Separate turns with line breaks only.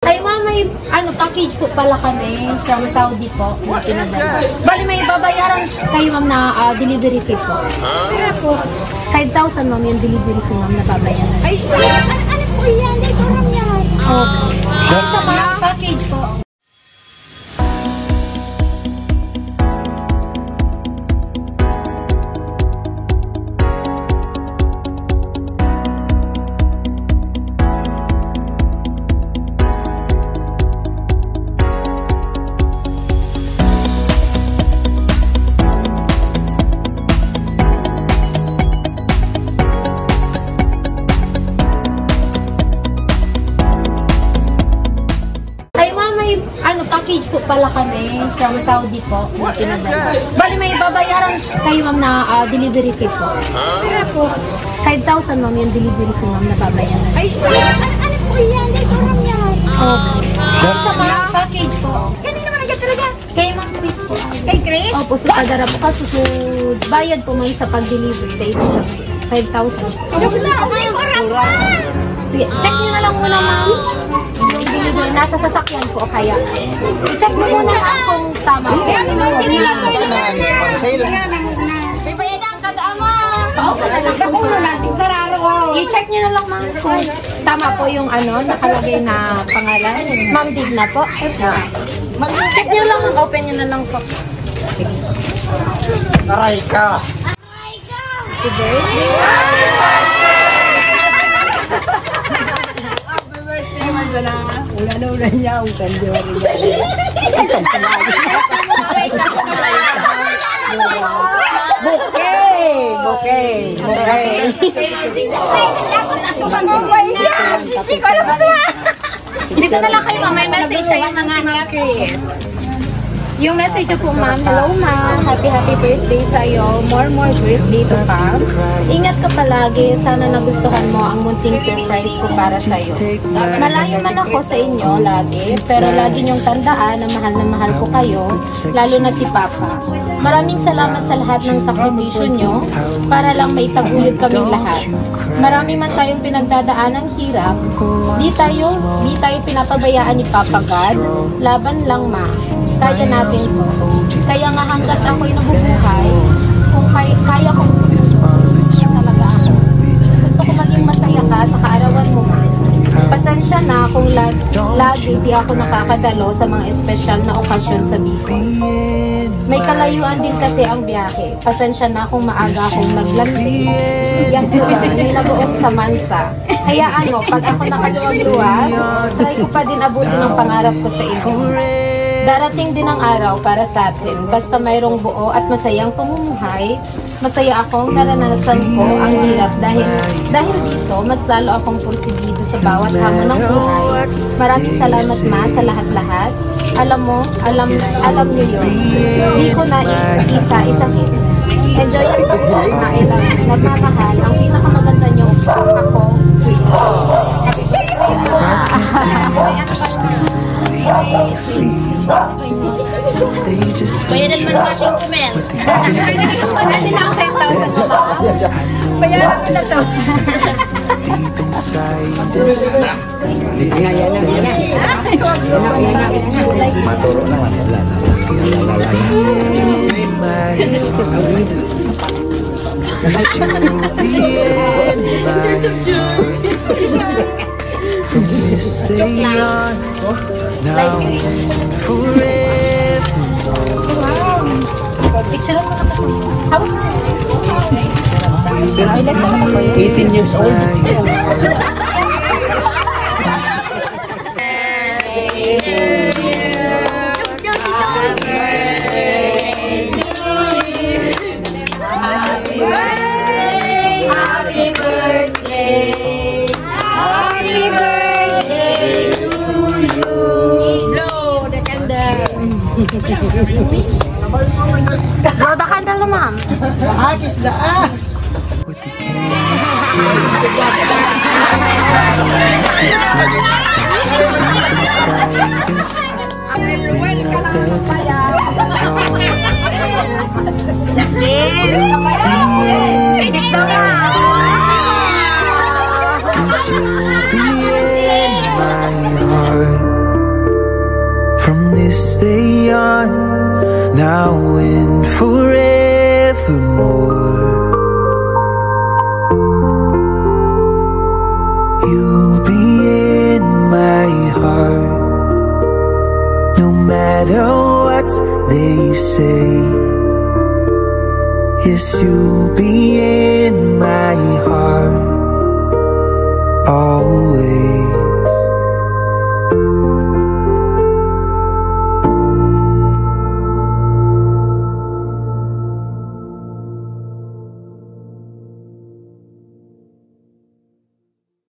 Ay ma'am, may package po pala kami from Saudi po. Bali may babayaran kayo ma'am na delivery fee po. Kaya po, 5,000 ma'am yung delivery fee ma'am na babayaran.
Ay, ano po yan? Ito ram yan.
Okay. Ito ma'am, package po. Package po pala kami from Saudi po. Bali may babayaran kayo ma'am na delivery fee po. Kaya po, 5,000 ma'am yung delivery fee ma'am na babayaran.
Ay, ano po yan? Ito ram yan.
Okay. Ito ma'am, package po.
Kanino naman agad talaga?
Kay ma'am Chris po.
Kay Chris?
Opo, sa Padara po. Kaso bayad po ma'am sa pag-deliver. Dahil po 5,000.
Ano na? Ay, ram na!
Sige, check nyo na lang muna ma'am. Yung deliver, nasa sasakyan po kaya. I-check mo muna kung tama.
May bayadan ka daan mo.
I-check nyo na lang ma'am kung tama po yung nakalagay na pangalan. Ma'am Digna po. Check nyo lang ma'am, open nyo na lang po.
Aray ka!
Sige.
Una niya ang February. Bouquet.
Dito na lang kayo ma'am, may message siya yung mga Chris. Yung message po ma'am, hello ma'am, happy birthday sa'yo, more birthday to come. Ingat ka palagi, sana nagustuhan mo ang munting surprise ko para sa'yo. Malayo man ako sa inyo lagi, pero lagi niyong tandaan na mahal ko kayo, lalo na si Papa. Maraming salamat sa lahat ng sakripisyo niyo, para lang may taguyod kaming lahat. Marami man tayong pinagdadaan ng hirap, di tayo pinapabayaan ni Papa God, laban lang ma. Kaya natin po. Kaya nga hanggat ako'y nabubuhay, kung kaya kong talaga ako. Gusto ko maging masaya ka sa kaarawan mo man. Pasensya na kung lagi di ako nakakadalo sa mga espesyal na okasyon sa Bicol. May kalayuan din kasi ang biyahe. Pasensya na kung maaga akong naglandi. Yan po, may nabuong samansa. Hayaan mo, pag ako nakaluwag-luwas, try ko pa din abutin ang pangarap ko sa inyo. Darating din ang araw para sa atin. Basta mayroong buo at masayang pamumuhay, masaya akong naranasan ko ang hirap dahil dito, mas lalo akong pursigido sa bawat hamon ng buhay. Maraming salamat ma sa lahat-lahat. Alam nyo yun. Di ko na isa-isahin. Enjoy ang pagkain lang. Nagmamahal. Ang pinakamaganda nyo ako, Chris.
Bayaran mo naman yung comment.
Pwede na ako 5,000 mo ba?
Bayaran mo na to.
Maturo naman.
Stay on now and forever.
Picture mo na po. How?
18 years old.
Blow the candle, ma'am.
The heart is the ass.
You'll be in my heart. now and forevermore. You'll be in my heart, no matter what they say. Yes, you'll be in